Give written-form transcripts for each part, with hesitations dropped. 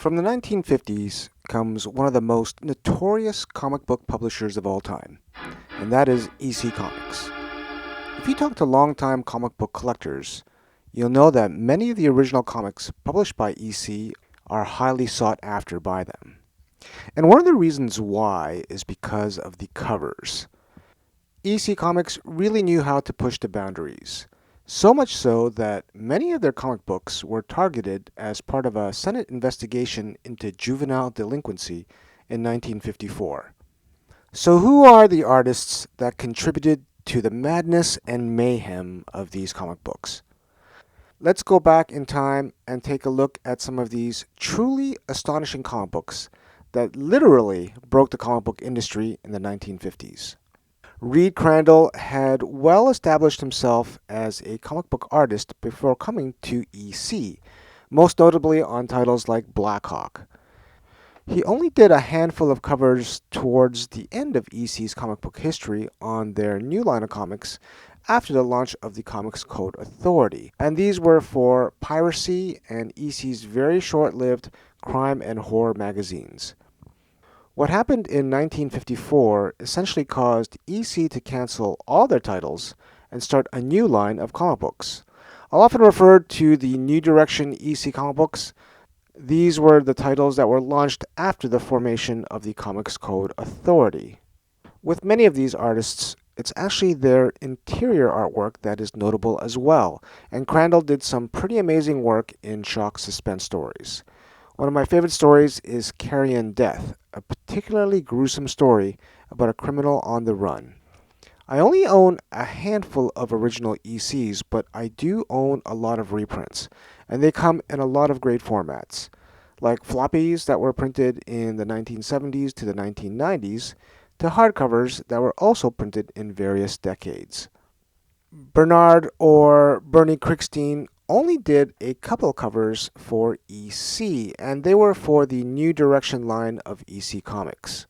From the 1950s comes one of the most notorious comic book publishers of all time, and that is EC Comics. If you talk to longtime comic book collectors, you'll know that many of the original comics published by EC are highly sought after by them. And one of the reasons why is because of the covers. EC Comics really knew how to push the boundaries. So much so that many of their comic books were targeted as part of a Senate investigation into juvenile delinquency in 1954. So who are the artists that contributed to the madness and mayhem of these comic books? Let's go back in time and take a look at some of these truly astonishing comic books that literally broke the comic book industry in the 1950s. Crandall had well established himself as a comic book artist before coming to EC, most notably on titles like Black Hawk. He only did a handful of covers towards the end of EC's comic book history on their new line of comics after the launch of the Comics Code Authority, and these were for piracy and EC's very short-lived crime and horror magazines. What happened in 1954 essentially caused EC to cancel all their titles and start a new line of comic books. I'll often refer to the New Direction EC comic books. These were the titles that were launched after the formation of the Comics Code Authority. With many of these artists, it's actually their interior artwork that is notable as well, and Crandall did some pretty amazing work in shock suspense stories. One of my favorite stories is Carrion Death, a particularly gruesome story about a criminal on the run. I only own a handful of original ECs, but I do own a lot of reprints, and they come in a lot of great formats, like floppies that were printed in the 1970s to the 1990s, to hardcovers that were also printed in various decades. Bernard or Bernie Krigstein only did a couple covers for EC, and they were for the New Direction line of EC Comics.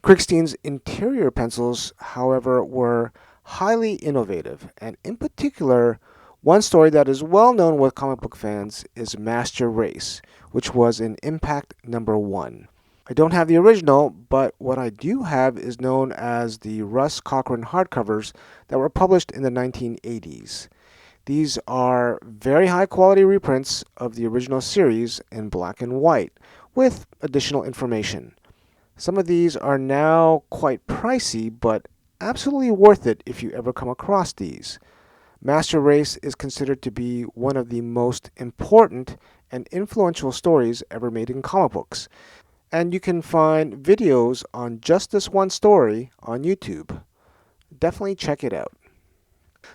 Krigstein's interior pencils, however, were highly innovative, and in particular, one story that is well known with comic book fans is Master Race, which was in Impact number 1. I don't have the original, but what I do have is known as the Russ Cochran hardcovers that were published in the 1980s. These are very high quality reprints of the original series in black and white, with additional information. Some of these are now quite pricey, but absolutely worth it if you ever come across these. Master Race is considered to be one of the most important and influential stories ever made in comic books, and you can find videos on just this one story on YouTube. Definitely check it out.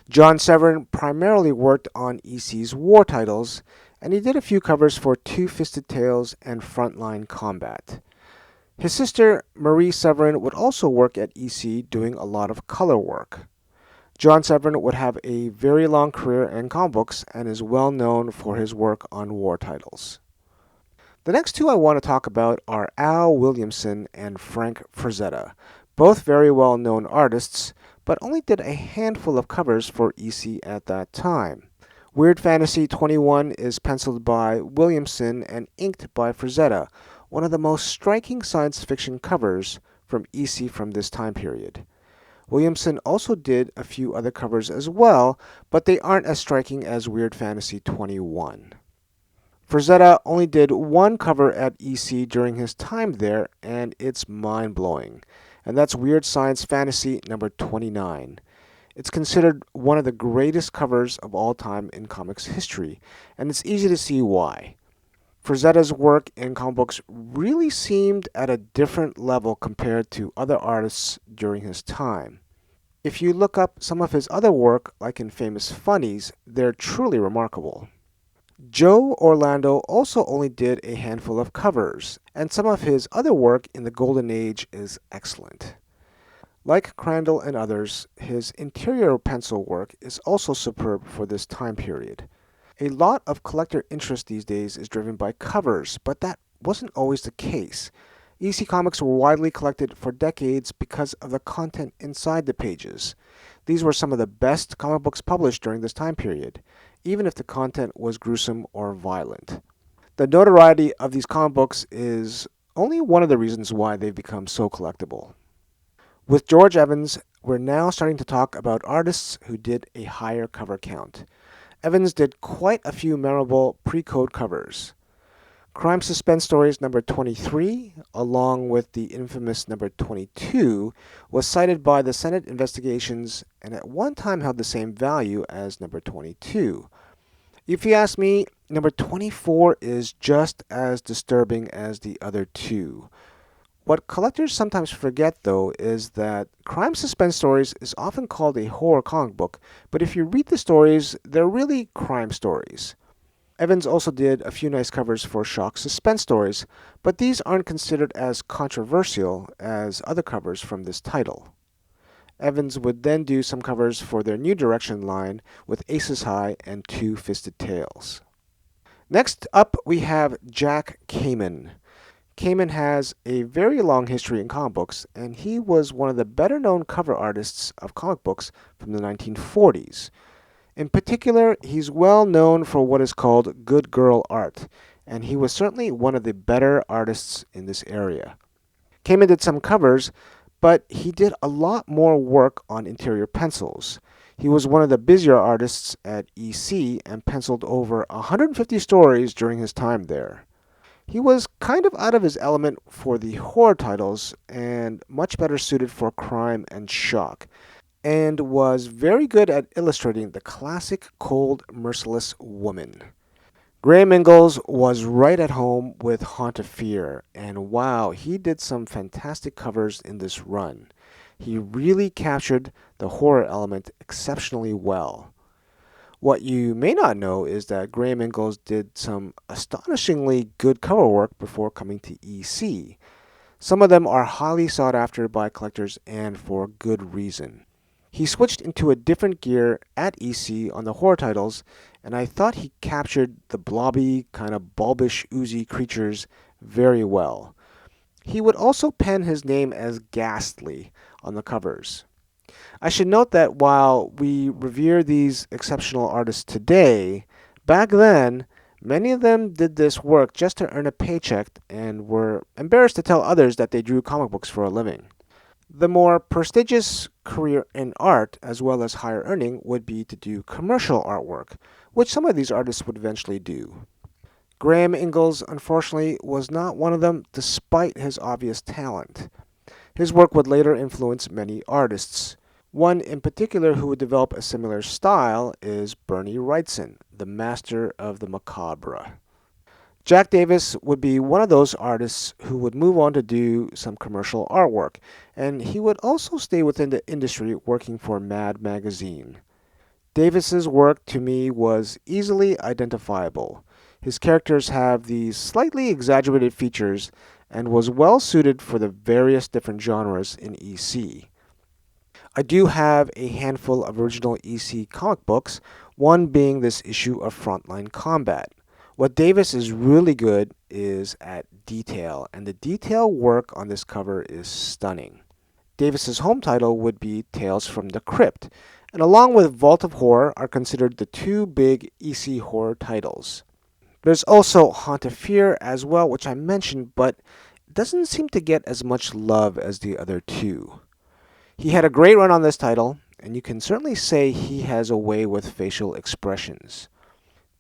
John Severin primarily worked on EC's war titles, and he did a few covers for Two-Fisted Tales and Frontline Combat. His sister, Marie Severin, would also work at EC doing a lot of color work. John Severin would have a very long career in comic books and is well known for his work on war titles. The next two I want to talk about are Al Williamson and Frank Frazetta, both very well known artists, but only did a handful of covers for EC at that time. Weird Fantasy 21 is penciled by Williamson and inked by Frazetta, one of the most striking science fiction covers from EC from this time period. Williamson also did a few other covers as well, but they aren't as striking as Weird Fantasy 21. Frazetta only did one cover at EC during his time there, and it's mind-blowing. And that's Weird Science Fantasy number 29. It's considered one of the greatest covers of all time in comics history, and it's easy to see why. Frazetta's work in comic books really seemed at a different level compared to other artists during his time. If you look up some of his other work, like in Famous Funnies, they're truly remarkable. Joe Orlando also only did a handful of covers, and some of his other work in the Golden Age is excellent. Like Crandall and others, his interior pencil work is also superb for this time period. A lot of collector interest these days is driven by covers, but that wasn't always the case. EC comics were widely collected for decades because of the content inside the pages. These were some of the best comic books published during this time period, even if the content was gruesome or violent. The notoriety of these comic books is only one of the reasons why they've become so collectible. With George Evans, we're now starting to talk about artists who did a higher cover count. Evans did quite a few memorable pre-code covers. Crime Suspense Stories number 23, along with the infamous number 22, was cited by the Senate investigations and at one time held the same value as number 22. If you ask me, number 24 is just as disturbing as the other two. What collectors sometimes forget, though, is that Crime Suspense Stories is often called a horror comic book, but if you read the stories, they're really crime stories. Evans also did a few nice covers for Shock Suspense Stories, but these aren't considered as controversial as other covers from this title. Evans would then do some covers for their New Direction line with Aces High and Two Fisted Tales. Next up, we have Jack Kamen. Kamen has a very long history in comic books, and he was one of the better-known cover artists of comic books from the 1940s. In particular, he's well known for what is called good girl art, and he was certainly one of the better artists in this area. Kamen did some covers, but he did a lot more work on interior pencils. He was one of the busier artists at EC and penciled over 150 stories during his time there. He was kind of out of his element for the horror titles and much better suited for crime and shock, and was very good at illustrating the classic cold, merciless woman. Graham Ingels was right at home with Haunt of Fear, and wow, he did some fantastic covers in this run. He really captured the horror element exceptionally well. What you may not know is that Graham Ingels did some astonishingly good cover work before coming to EC. Some of them are highly sought after by collectors and for good reason. He switched into a different gear at EC on the horror titles, and I thought he captured the blobby, kind of bulbish, oozy creatures very well. He would also pen his name as Ghastly on the covers. I should note that while we revere these exceptional artists today, back then, many of them did this work just to earn a paycheck and were embarrassed to tell others that they drew comic books for a living. The more prestigious career in art, as well as higher earning, would be to do commercial artwork, which some of these artists would eventually do. Graham Ingels, unfortunately, was not one of them, despite his obvious talent. His work would later influence many artists. One in particular who would develop a similar style is Bernie Wrightson, the master of the macabre. Jack Davis would be one of those artists who would move on to do some commercial artwork, and he would also stay within the industry working for Mad Magazine. Davis's work to me was easily identifiable. His characters have these slightly exaggerated features and was well suited for the various different genres in EC. I do have a handful of original EC comic books, one being this issue of Frontline Combat. What Davis is really good is at detail, and the detail work on this cover is stunning. Davis's home title would be Tales from the Crypt, and along with Vault of Horror are considered the two big EC horror titles. There's also Haunt of Fear as well, which I mentioned, but it doesn't seem to get as much love as the other two. He had a great run on this title, and you can certainly say he has a way with facial expressions.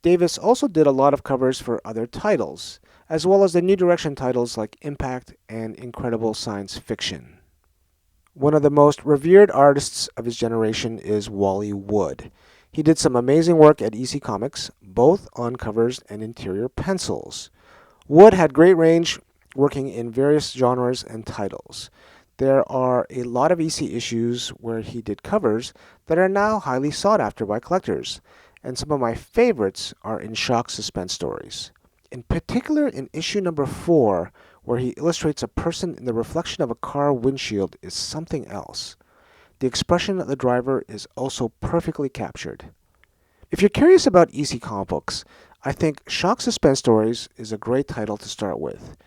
Davis also did a lot of covers for other titles, as well as the New Direction titles like Impact and Incredible Science Fiction. One of the most revered artists of his generation is Wally Wood. He did some amazing work at EC Comics, both on covers and interior pencils. Wood had great range, working in various genres and titles. There are a lot of EC issues where he did covers that are now highly sought after by collectors, and some of my favorites are in Shock Suspense Stories. In particular, in issue number 4, where he illustrates a person in the reflection of a car windshield, is something else. The expression of the driver is also perfectly captured. If you're curious about EC comic books, I think Shock Suspense Stories is a great title to start with.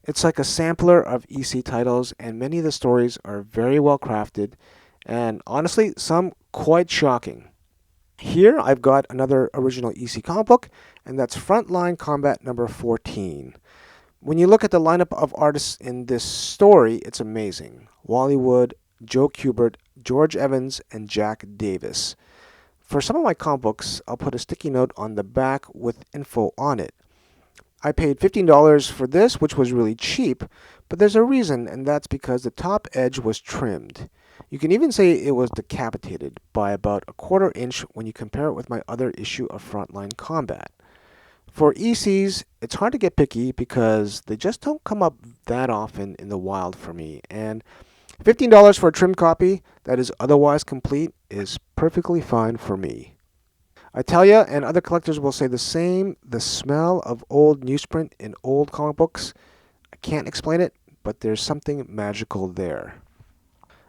It's like a sampler of EC titles, and many of the stories are very well crafted, and honestly, some quite shocking. Here I've got another original EC comic book, and that's Frontline Combat number 14. When you look at the lineup of artists in this story, it's amazing. Wally Wood, Joe Kubert, George Evans, and Jack Davis. For some of my comic books, I'll put a sticky note on the back with info on it. I paid $15 for this, which was really cheap, but there's a reason, and that's because the top edge was trimmed. You can even say it was decapitated by about a quarter inch when you compare it with my other issue of Frontline Combat. For ECs, it's hard to get picky because they just don't come up that often in the wild for me, and $15 for a trimmed copy that is otherwise complete is perfectly fine for me. I tell ya, and other collectors will say the same, the smell of old newsprint in old comic books, I can't explain it, but there's something magical there.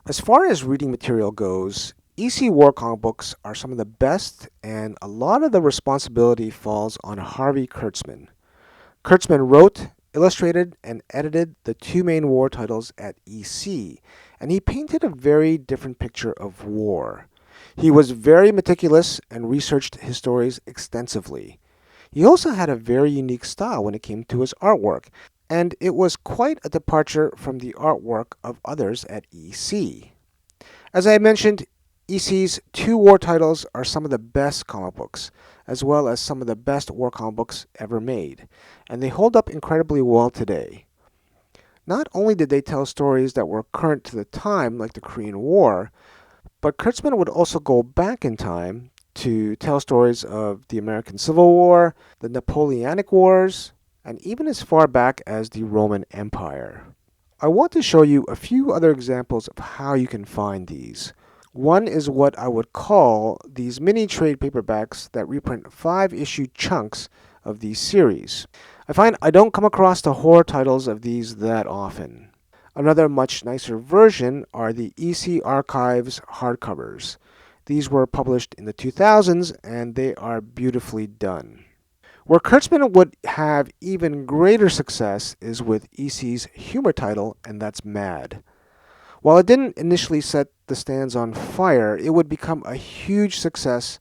As far as reading material goes, EC War comic books are some of the best, and a lot of the responsibility falls on Harvey Kurtzman. Kurtzman wrote, illustrated, and edited the two main war titles at EC, and he painted a very different picture of war. He was very meticulous and researched his stories extensively. He also had a very unique style when it came to his artwork, and it was quite a departure from the artwork of others at EC. As I mentioned, EC's two war titles are some of the best comic books, as well as some of the best war comic books ever made, and they hold up incredibly well today. Not only did they tell stories that were current to the time, like the Korean War, but Kurtzman would also go back in time to tell stories of the American Civil War, the Napoleonic Wars, and even as far back as the Roman Empire. I want to show you a few other examples of how you can find these. One is what I would call these mini trade paperbacks that reprint 5-issue chunks of these series. I find I don't come across the horror titles of these that often. Another much nicer version are the EC Archives hardcovers. These were published in the 2000s, and they are beautifully done. Where Kurtzman would have even greater success is with EC's humor title, and that's Mad. While it didn't initially set the stands on fire, it would become a huge success,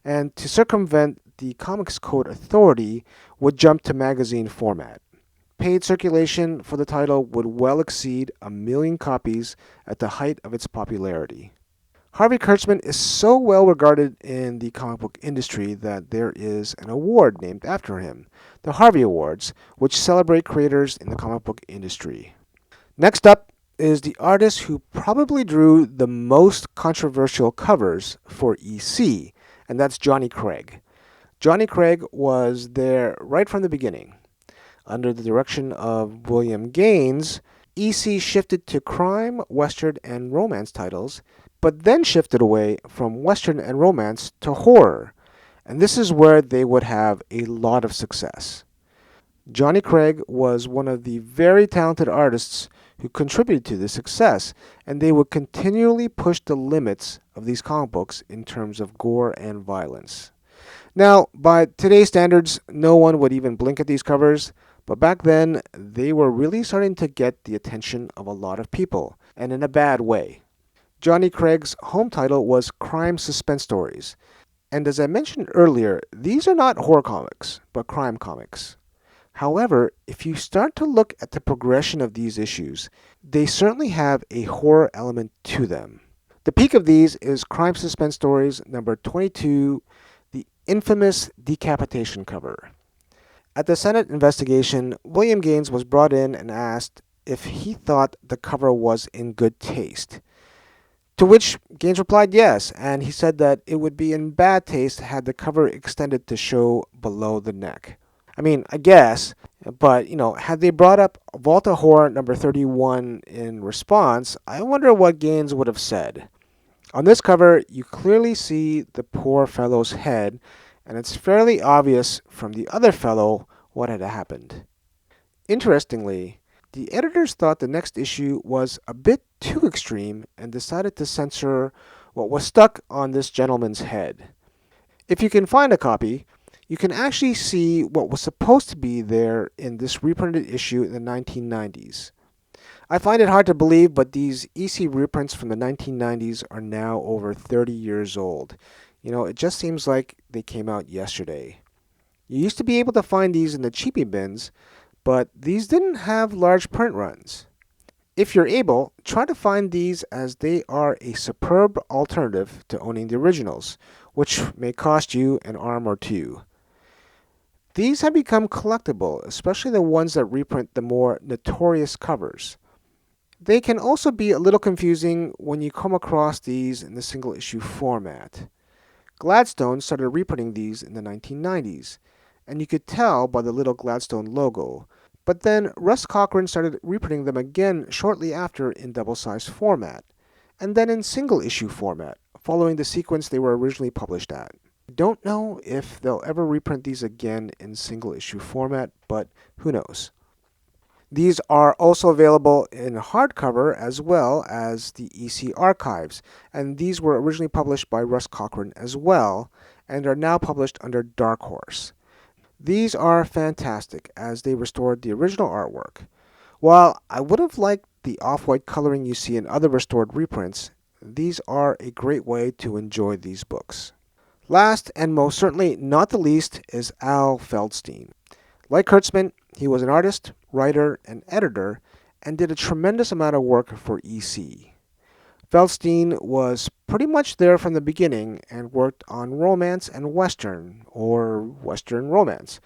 and to circumvent the Comics Code Authority would jump to magazine format. Paid circulation for the title would well exceed 1 million copies at the height of its popularity. Harvey Kurtzman is so well regarded in the comic book industry that there is an award named after him, the Harvey Awards, which celebrate creators in the comic book industry. Next up is the artist who probably drew the most controversial covers for EC, and that's Johnny Craig. Johnny Craig was there right from the beginning. Under the direction of William Gaines, EC shifted to crime, western, and romance titles, but then shifted away from western and romance to horror, and this is where they would have a lot of success. Johnny Craig was one of the very talented artists who contributed to this success, and they would continually push the limits of these comic books in terms of gore and violence. Now, by today's standards, no one would even blink at these covers, but back then, they were really starting to get the attention of a lot of people, and in a bad way. Johnny Craig's home title was Crime Suspense Stories, and as I mentioned earlier, these are not horror comics, but crime comics. However, if you start to look at the progression of these issues, they certainly have a horror element to them. The peak of these is Crime Suspense Stories number 22, the infamous decapitation cover. At the Senate investigation, William Gaines was brought in and asked if he thought the cover was in good taste. To which Gaines replied yes, and he said that it would be in bad taste had the cover extended to show below the neck. I mean, I guess, but, had they brought up Volta Horror number 31 in response, I wonder what Gaines would have said. On this cover, you clearly see the poor fellow's head, and it's fairly obvious from the other fellow what had happened. Interestingly, the editors thought the next issue was a bit too extreme and decided to censor what was stuck on this gentleman's head. If you can find a copy, you can actually see what was supposed to be there in this reprinted issue in the 1990s. I find it hard to believe, but these EC reprints from the 1990s are now over 30 years old. It just seems like they came out yesterday. You used to be able to find these in the cheapy bins, but these didn't have large print runs. If you're able, try to find these as they are a superb alternative to owning the originals, which may cost you an arm or two. These have become collectible, especially the ones that reprint the more notorious covers. They can also be a little confusing when you come across these in the single issue format. Gladstone started reprinting these in the 1990s, and you could tell by the little Gladstone logo. But then Russ Cochran started reprinting them again shortly after in double-sized format, and then in single issue format, following the sequence they were originally published at. I don't know if they'll ever reprint these again in single issue format, but who knows. These are also available in hardcover as well as the EC archives, and these were originally published by Russ Cochran as well, and are now published under Dark Horse. These are fantastic as they restored the original artwork. While I would have liked the off-white coloring you see in other restored reprints, these are a great way to enjoy these books. Last and most certainly not the least is Al Feldstein. Like Kurtzman, he was an artist, writer, and editor, and did a tremendous amount of work for EC. Feldstein was pretty much there from the beginning and worked on romance and western, or western romance.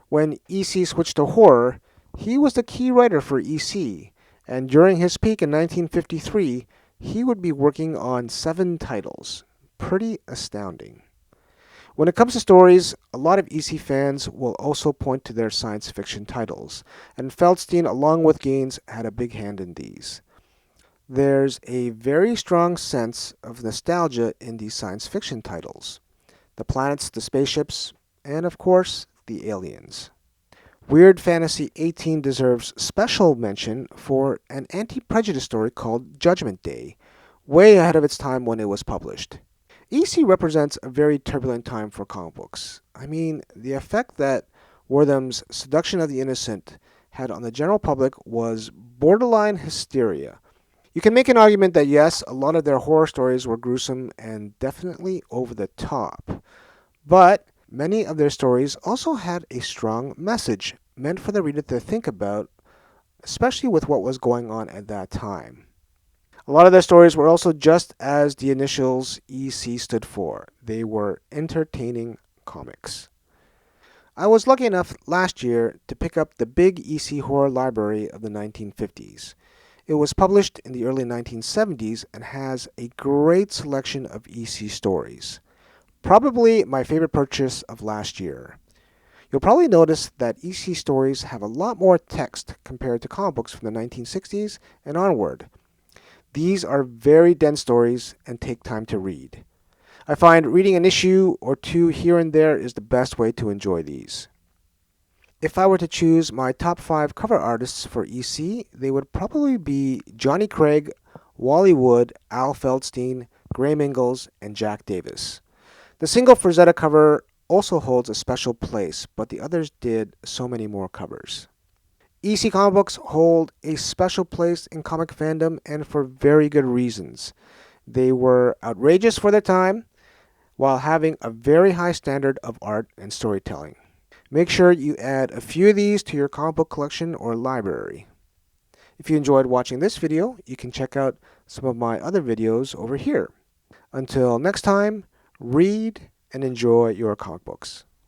When EC switched to horror, he was the key writer for EC, and during his peak in 1953, he would be working on 7 titles. Pretty astounding. When it comes to stories, a lot of EC fans will also point to their science fiction titles, and Feldstein, along with Gaines, had a big hand in these. There's a very strong sense of nostalgia in these science fiction titles. The planets, the spaceships, and of course, the aliens. Weird Fantasy 18 deserves special mention for an anti-prejudice story called Judgment Day, way ahead of its time when it was published. EC represents a very turbulent time for comic books. I mean, the effect that Wortham's Seduction of the Innocent had on the general public was borderline hysteria. You can make an argument that yes, a lot of their horror stories were gruesome and definitely over the top. But many of their stories also had a strong message meant for the reader to think about, especially with what was going on at that time. A lot of their stories were also just as the initials EC stood for. They were entertaining comics. I was lucky enough last year to pick up the big EC horror library of the 1950s. It was published in the early 1970s and has a great selection of EC stories. Probably my favorite purchase of last year. You'll probably notice that EC stories have a lot more text compared to comic books from the 1960s and onward. These are very dense stories and take time to read. I find reading an issue or two here and there is the best way to enjoy these. If I were to choose my top 5 cover artists for EC, they would probably be Johnny Craig, Wally Wood, Al Feldstein, Graham Ingels, and Jack Davis. The single Frazetta cover also holds a special place, but the others did so many more covers. EC comic books hold a special place in comic fandom and for very good reasons. They were outrageous for their time while having a very high standard of art and storytelling. Make sure you add a few of these to your comic book collection or library. If you enjoyed watching this video, you can check out some of my other videos over here. Until next time, read and enjoy your comic books.